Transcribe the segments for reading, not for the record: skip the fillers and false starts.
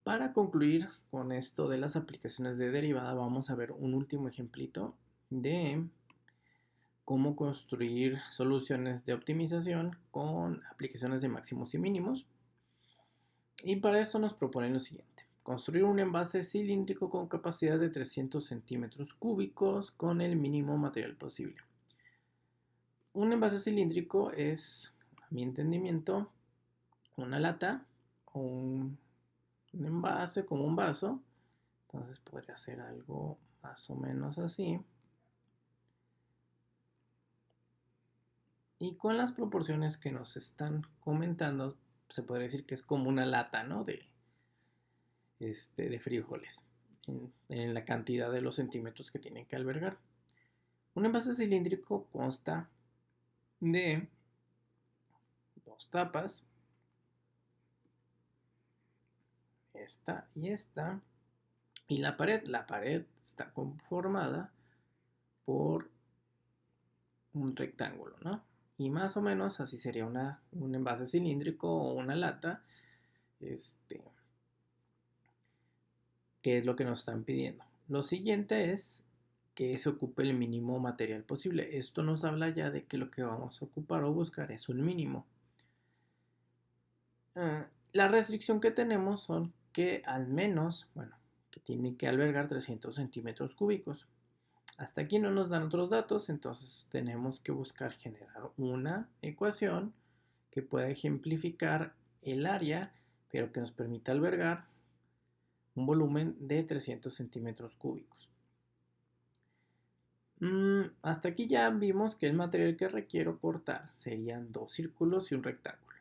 Para concluir con esto de las aplicaciones de derivada, vamos a ver un último ejemplito de cómo construir soluciones de optimización con aplicaciones de máximos y mínimos. Y para esto nos proponen lo siguiente: construir un envase cilíndrico con capacidad de 300 centímetros cúbicos con el mínimo material posible. Un envase cilíndrico es, a mi entendimiento, una lata o un envase como un vaso. Entonces podría ser algo más o menos así. Y con las proporciones que nos están comentando, se podría decir que es como una lata, ¿no? De frijoles, en la cantidad de los centímetros que tienen que albergar. Un envase cilíndrico consta de dos tapas, esta y esta, y la pared. La pared está conformada por un rectángulo, ¿no? Y más o menos así sería un envase cilíndrico o una lata, este, que es lo que nos están pidiendo. Lo siguiente es que se ocupe el mínimo material posible. Esto nos habla ya de que lo que vamos a ocupar o buscar es un mínimo. La restricción que tenemos son que al menos, bueno, que tiene que albergar 300 centímetros cúbicos. Hasta aquí no nos dan otros datos, entonces tenemos que buscar generar una ecuación que pueda ejemplificar el área, pero que nos permita albergar un volumen de 300 centímetros cúbicos. Hasta aquí ya vimos que el material que requiero cortar serían dos círculos y un rectángulo.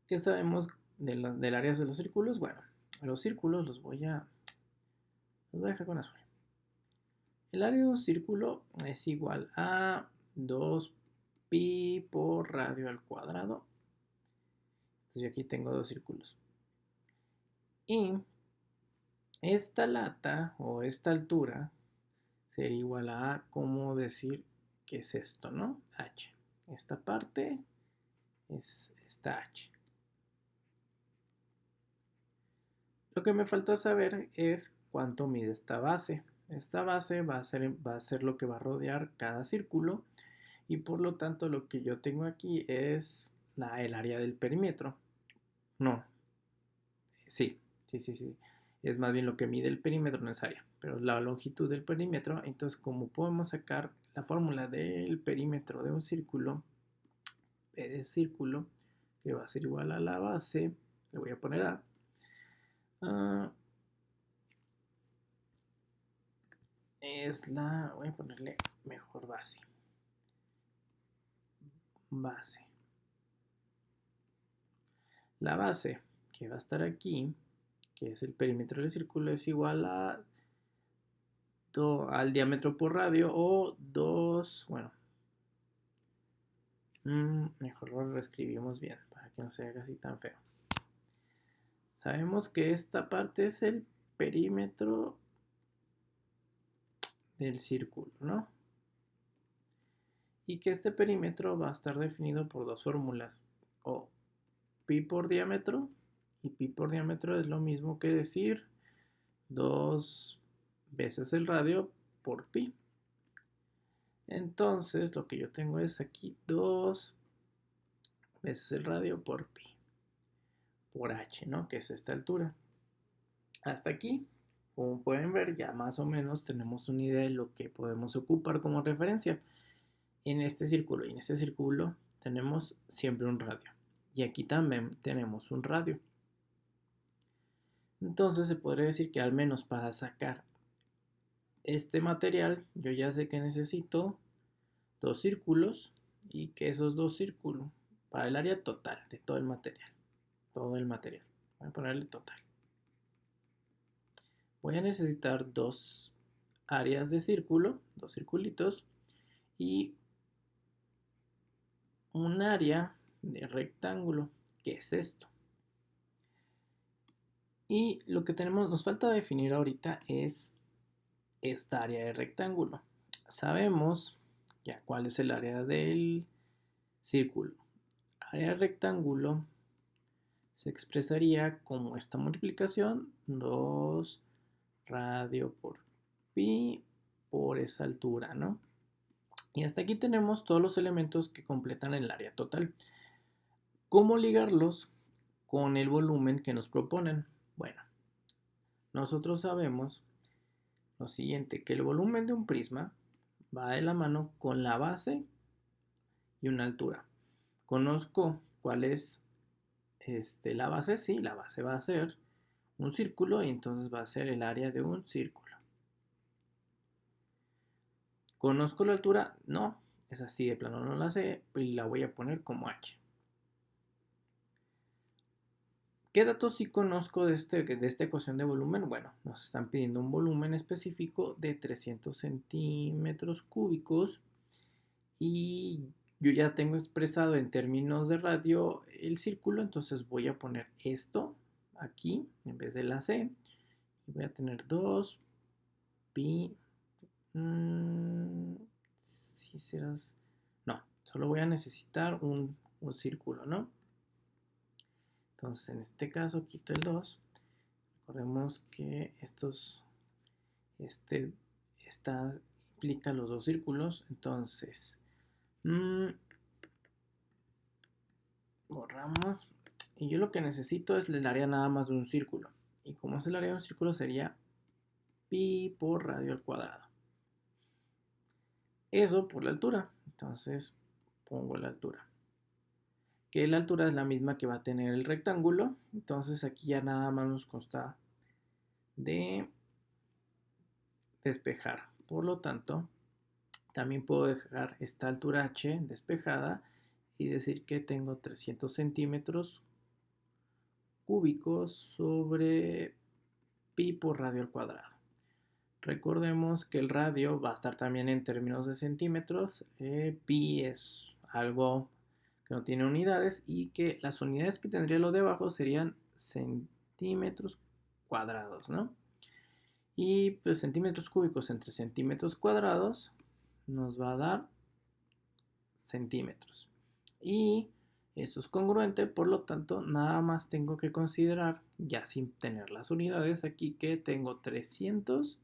¿Qué sabemos del área de los círculos? Bueno, los círculos los voy a dejar con azul. El área de un círculo es igual a 2pi por radio al cuadrado. Entonces yo aquí tengo dos círculos. Y esta lata o esta altura sería igual a, ¿cómo decir qué es esto, no? H. Esta parte es esta H. Lo que me falta saber es cuánto mide esta base. Esta base va a ser lo que va a rodear cada círculo, y por lo tanto lo que yo tengo aquí es el área del perímetro. No, sí. Es más bien lo que mide el perímetro, no es área, pero la longitud del perímetro. Entonces, como podemos sacar la fórmula del perímetro de un círculo, P de círculo, que va a ser igual a la base, le voy a poner A, voy a ponerle mejor base. La base que va a estar aquí, que es el perímetro del círculo, es igual al diámetro por radio, o 2, bueno, mejor lo reescribimos bien para que no se haga así tan feo. Sabemos que esta parte es el perímetro del círculo, ¿no? Y que este perímetro va a estar definido por dos fórmulas, o pi por diámetro, y pi por diámetro es lo mismo que decir 2 veces el radio por pi. Entonces lo que yo tengo es aquí 2 veces el radio por pi por h, ¿no? Que es esta altura. Hasta aquí, como pueden ver, ya más o menos tenemos una idea de lo que podemos ocupar como referencia en este círculo. Y en este círculo tenemos siempre un radio, y aquí también tenemos un radio. Entonces se podría decir que al menos para sacar este material, yo ya sé que necesito dos círculos, y que esos dos círculos, para el área total de todo el material, voy a ponerle total, voy a necesitar dos áreas de círculo, dos circulitos, y un área de rectángulo, que es esto. Y lo que nos falta definir ahorita es esta área de rectángulo. Sabemos ya cuál es el área del círculo. Área de rectángulo se expresaría como esta multiplicación, 2 radio por pi por esa altura, ¿no? Y hasta aquí tenemos todos los elementos que completan el área total. ¿Cómo ligarlos con el volumen que nos proponen? Bueno, nosotros sabemos lo siguiente, que el volumen de un prisma va de la mano con la base y una altura. Conozco cuál es la base, sí, la base va a ser un círculo y entonces va a ser el área de un círculo. ¿Conozco la altura? No, es así de plano, no la sé y la voy a poner como h. ¿Qué datos sí conozco de esta ecuación de volumen? Bueno, nos están pidiendo un volumen específico de 300 centímetros cúbicos y yo ya tengo expresado en términos de radio el círculo, entonces voy a poner esto aquí en vez de la C y voy a tener 2 pi. Si serás. No, solo voy a necesitar un círculo, ¿no? Entonces en este caso quito el 2. Recordemos que esta implica los dos círculos. Entonces, borramos. Y yo lo que necesito es el área nada más de un círculo. Y como es el área de un círculo sería pi por radio al cuadrado. Eso por la altura. Entonces pongo la altura. Que la altura es la misma que va a tener el rectángulo. Entonces aquí ya nada más nos consta de despejar. Por lo tanto, también puedo dejar esta altura h despejada y decir que tengo 300 centímetros cúbicos sobre pi por radio al cuadrado. Recordemos que el radio va a estar también en términos de centímetros. Pi es algo que no tiene unidades y que las unidades que tendría lo de abajo serían centímetros cuadrados, ¿no? Y pues centímetros cúbicos entre centímetros cuadrados nos va a dar centímetros. Y eso es congruente, por lo tanto, nada más tengo que considerar, ya sin tener las unidades aquí, que tengo 300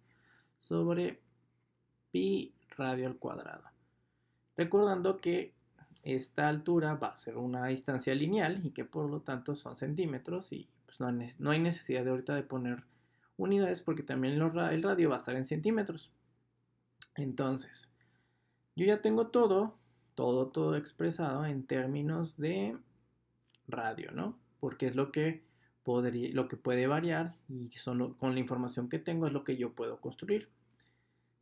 sobre pi radio al cuadrado. Recordando que esta altura va a ser una distancia lineal y que por lo tanto son centímetros y pues no hay necesidad de ahorita de poner unidades porque también el radio va a estar en centímetros. Entonces, yo ya tengo todo expresado en términos de radio, ¿no? Porque es lo que puede variar y con la información que tengo es lo que yo puedo construir.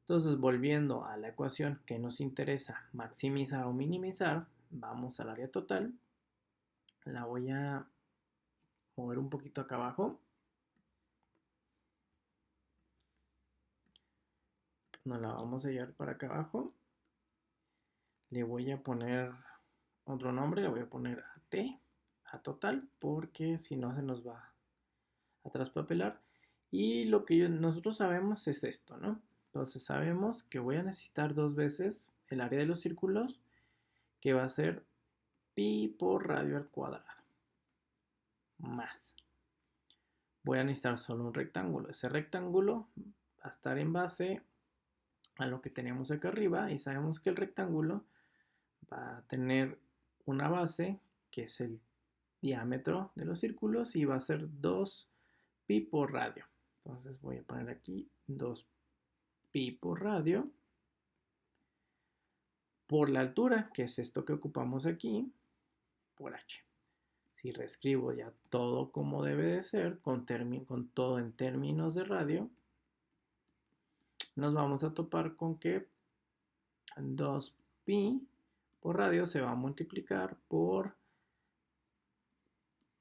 Entonces, volviendo a la ecuación que nos interesa maximizar o minimizar, vamos al área total. La voy a mover un poquito acá abajo. Nos la vamos a llevar para acá abajo. Le voy a poner otro nombre, le voy a poner a total, porque si no se nos va a traspapelar. Y lo que nosotros sabemos es esto, ¿no? Entonces sabemos que voy a necesitar dos veces el área de los círculos, que va a ser pi por radio al cuadrado. Más. Voy a necesitar solo un rectángulo. Ese rectángulo va a estar en base a lo que tenemos acá arriba y sabemos que el rectángulo va a tener una base que es el diámetro de los círculos y va a ser 2 pi por radio. Entonces voy a poner aquí 2 pi por radio por la altura, que es esto que ocupamos aquí, por h. Si reescribo ya todo como debe de ser, con todo en términos de radio, nos vamos a topar con que 2 pi por radio se va a multiplicar por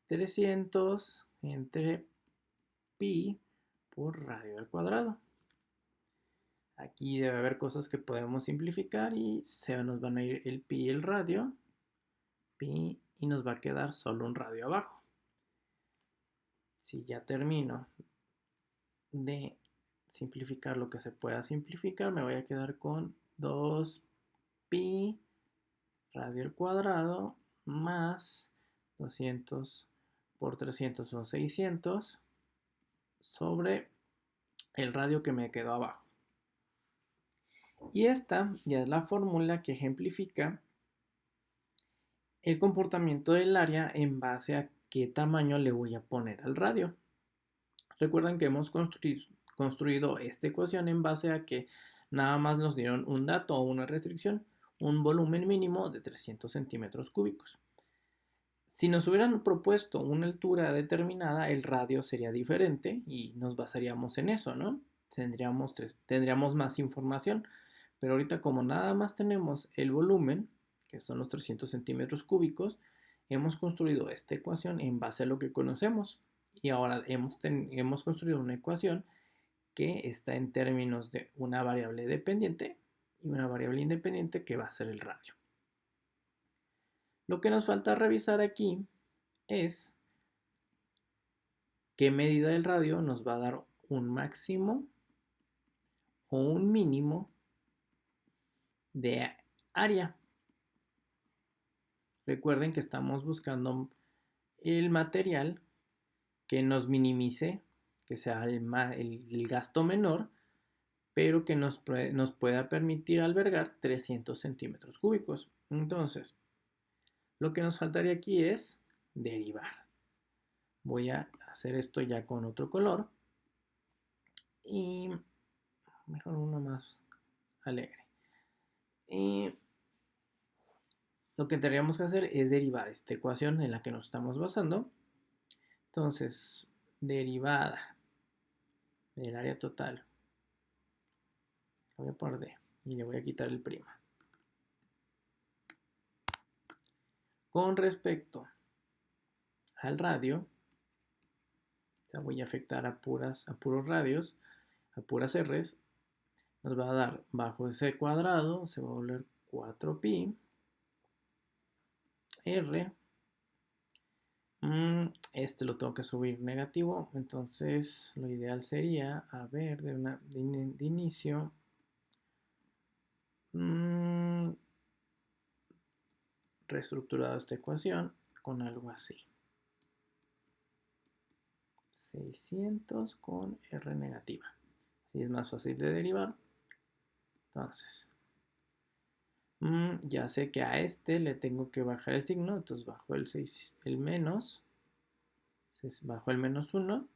300 entre pi por radio al cuadrado. Aquí debe haber cosas que podemos simplificar y se nos van a ir el pi y el radio, pi, y nos va a quedar solo un radio abajo. Si ya termino de simplificar lo que se pueda simplificar, me voy a quedar con 2 pi radio al cuadrado más 200 por 300 son 600 sobre el radio que me quedó abajo. Y esta ya es la fórmula que ejemplifica el comportamiento del área en base a qué tamaño le voy a poner al radio. Recuerden que hemos construido esta ecuación en base a que nada más nos dieron un dato o una restricción, un volumen mínimo de 300 centímetros cúbicos. Si nos hubieran propuesto una altura determinada, el radio sería diferente y nos basaríamos en eso, ¿no? Tendríamos más información, pero ahorita como nada más tenemos el volumen, que son los 300 centímetros cúbicos, hemos construido esta ecuación en base a lo que conocemos y ahora hemos construido una ecuación que está en términos de una variable dependiente y una variable independiente que va a ser el radio. Lo que nos falta revisar aquí es qué medida del radio nos va a dar un máximo o un mínimo de área. Recuerden que estamos buscando el material que nos minimice, que sea el gasto menor, pero que nos pueda permitir albergar 300 centímetros cúbicos. Entonces, lo que nos faltaría aquí es derivar. Voy a hacer esto ya con otro color y mejor uno más alegre. Y lo que tendríamos que hacer es derivar esta ecuación en la que nos estamos basando. Entonces, derivada del área total, lo voy a poner D y le voy a quitar el prima. Con respecto al radio, o voy a afectar a puros radios, a puras R's, nos va a dar bajo ese cuadrado, se va a volver 4pi R. Este lo tengo que subir negativo, entonces lo ideal sería, a ver, de inicio, reestructurado esta ecuación con algo así. 600 con R negativa. Así es más fácil de derivar. Entonces, ya sé que a este le tengo que bajar el signo, entonces bajo el menos, bajo el menos 1,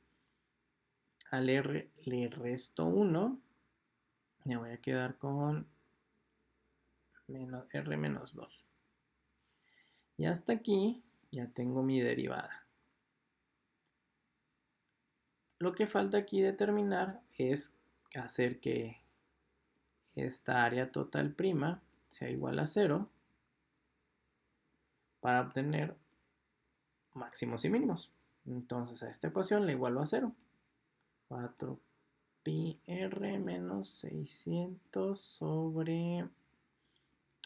al R le resto 1, me voy a quedar con R menos 2. Y hasta aquí ya tengo mi derivada. Lo que falta aquí determinar es hacer que esta área total prima sea igual a 0 para obtener máximos y mínimos. Entonces a esta ecuación le igualo a 0. 4pi r menos 600 sobre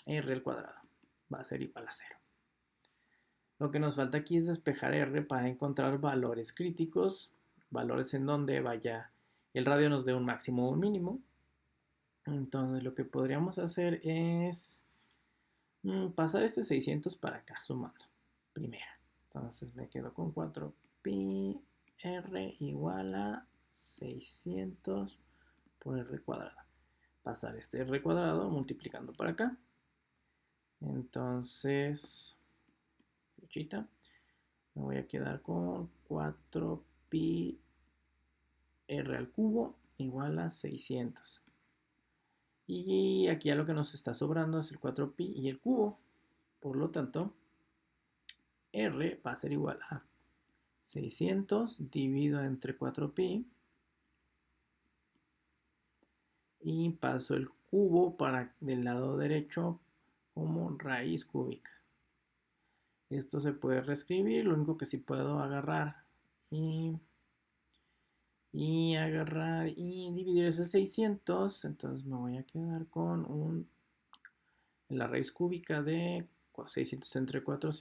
r al cuadrado va a ser igual a 0. Lo que nos falta aquí es despejar r para encontrar valores críticos, valores en donde vaya el radio nos dé un máximo o un mínimo. Entonces lo que podríamos hacer es pasar este 600 para acá, sumando. Primera. Entonces me quedo con 4pi r igual a 600 por r cuadrado. Pasar este r cuadrado multiplicando para acá. Entonces, flechita, me voy a quedar con 4pi r al cubo igual a 600. Y aquí a lo que nos está sobrando es el 4pi y el cubo. Por lo tanto, R va a ser igual a 600 dividido entre 4pi. Y paso el cubo para del lado derecho como raíz cúbica. Esto se puede reescribir, lo único que sí puedo agarrar y dividir ese 600, entonces me voy a quedar con la raíz cúbica de 600 entre 4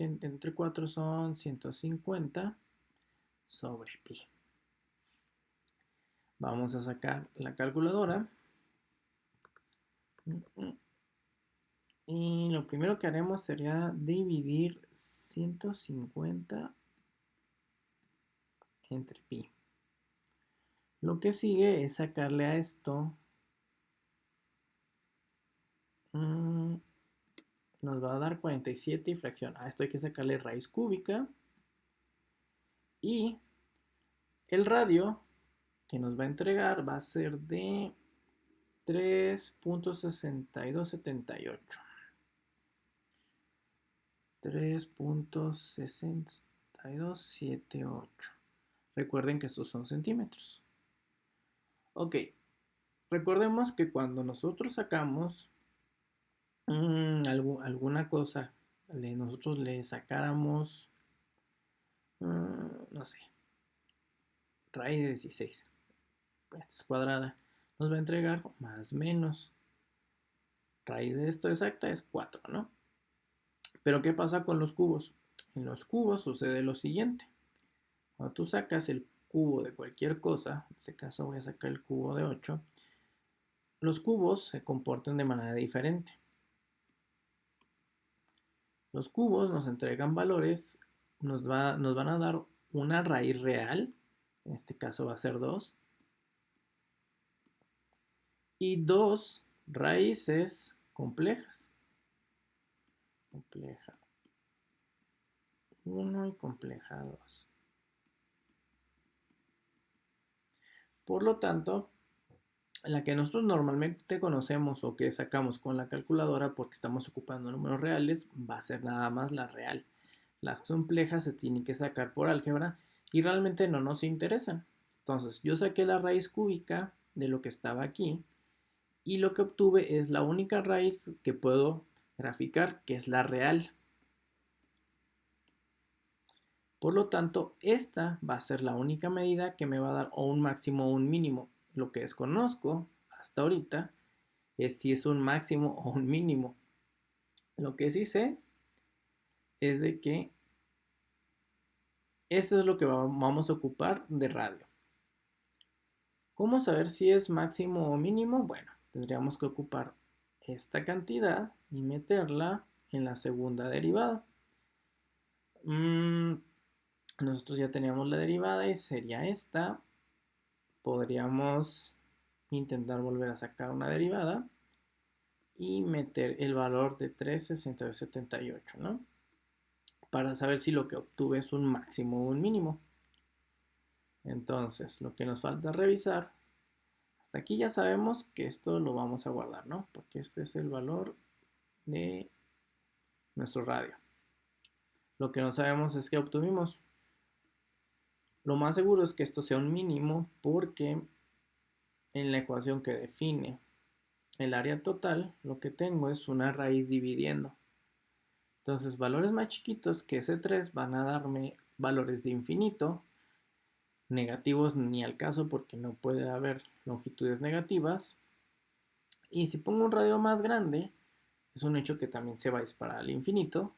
son 150 sobre pi. Vamos a sacar la calculadora. Y lo primero que haremos sería dividir 150 entre pi. Lo que sigue es sacarle a esto. Nos va a dar 47 y fracción. A esto hay que sacarle raíz cúbica. Y el radio que nos va a entregar va a ser de 3.6278. 3.6278. Recuerden que estos son centímetros. Ok, recordemos que cuando nosotros sacamos alguna cosa, nosotros le sacáramos, no sé, raíz de 16, esta es cuadrada, nos va a entregar más menos. Raíz de esto exacta es 4, ¿no? Pero ¿qué pasa con los cubos? En los cubos sucede lo siguiente. Cuando tú sacas el cubo de cualquier cosa, en este caso voy a sacar el cubo de 8, los cubos se comportan de manera diferente. Los cubos nos entregan valores, nos van a dar una raíz real, en este caso va a ser 2, y dos raíces complejas. Compleja 1 y compleja 2. Por lo tanto, la que nosotros normalmente conocemos o que sacamos con la calculadora porque estamos ocupando números reales va a ser nada más la real. Las complejas se tienen que sacar por álgebra y realmente no nos interesan. Entonces yo saqué la raíz cúbica de lo que estaba aquí y lo que obtuve es la única raíz que puedo graficar, que es la real. Por lo tanto, esta va a ser la única medida que me va a dar o un máximo o un mínimo. Lo que desconozco hasta ahorita es si es un máximo o un mínimo. Lo que sí sé es de que esto es lo que vamos a ocupar de radio. ¿Cómo saber si es máximo o mínimo? Bueno, tendríamos que ocupar esta cantidad y meterla en la segunda derivada. Nosotros ya teníamos la derivada y sería esta. Podríamos intentar volver a sacar una derivada y meter el valor de 3.6278, ¿no? Para saber si lo que obtuve es un máximo o un mínimo. Entonces, lo que nos falta revisar, hasta aquí ya sabemos que esto lo vamos a guardar, ¿no? Porque este es el valor de nuestro radio. Lo que no sabemos es que obtuvimos. Lo más seguro es que esto sea un mínimo porque en la ecuación que define el área total, lo que tengo es una raíz dividiendo. Entonces, valores más chiquitos que ese 3 van a darme valores de infinito, negativos ni al caso porque no puede haber longitudes negativas. Y si pongo un radio más grande, es un hecho que también se va a disparar al infinito,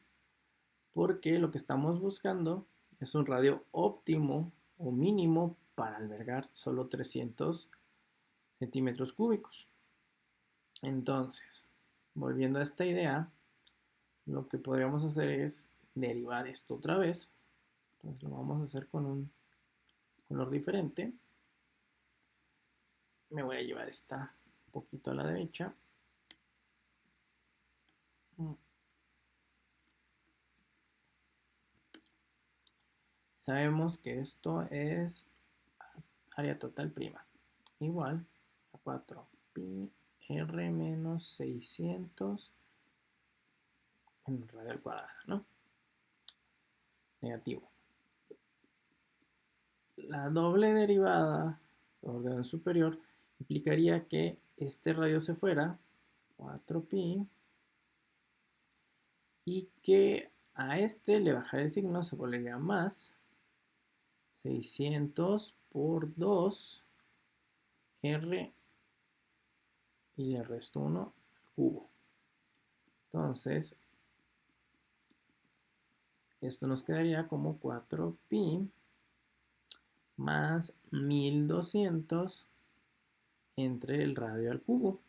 porque lo que estamos buscando es un radio óptimo o mínimo para albergar solo 300 centímetros cúbicos. Entonces, volviendo a esta idea, lo que podríamos hacer es derivar esto otra vez. Entonces lo vamos a hacer con un color diferente. Me voy a llevar esta un poquito a la derecha. Sabemos que esto es área total prima, igual a 4 pi r menos 600 en radio al cuadrado, ¿no? Negativo. La doble derivada, orden superior, implicaría que este radio se fuera, 4 pi, y que a este le bajaré el signo, se volvería más 600 por 2 r y le resto 1 al cubo. Entonces, esto nos quedaría como 4 pi más 1200 entre el radio al cubo.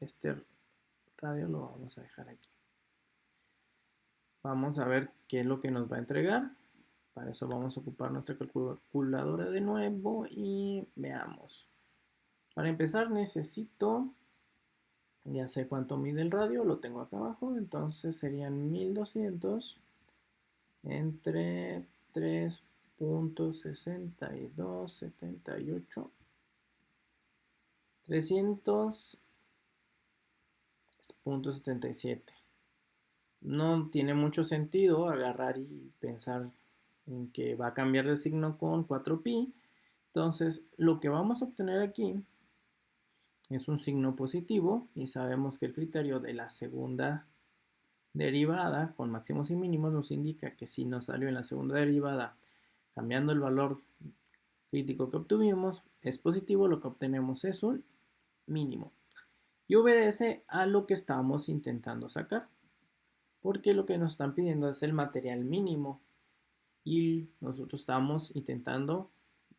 Este radio lo vamos a dejar aquí. Vamos a ver qué es lo que nos va a entregar Para eso vamos a ocupar nuestra calculadora de nuevo y veamos. Para empezar necesito, ya sé cuánto mide el radio, lo tengo acá abajo, entonces serían 1200 entre 3.6278, 300.77. No tiene mucho sentido agarrar y pensar en que va a cambiar de signo con 4pi. Entonces, lo que vamos a obtener aquí es un signo positivo y sabemos que el criterio de la segunda derivada con máximos y mínimos nos indica que si nos salió en la segunda derivada cambiando el valor crítico que obtuvimos es positivo, lo que obtenemos es un mínimo y obedece a lo que estamos intentando sacar, porque lo que nos están pidiendo es el material mínimo y nosotros estamos intentando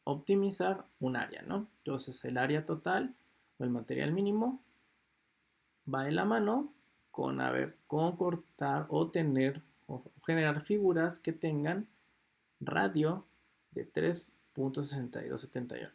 optimizar un área, ¿no? Entonces el área total o el material mínimo va de la mano con cómo cortar o tener o generar figuras que tengan radio de 3.6278.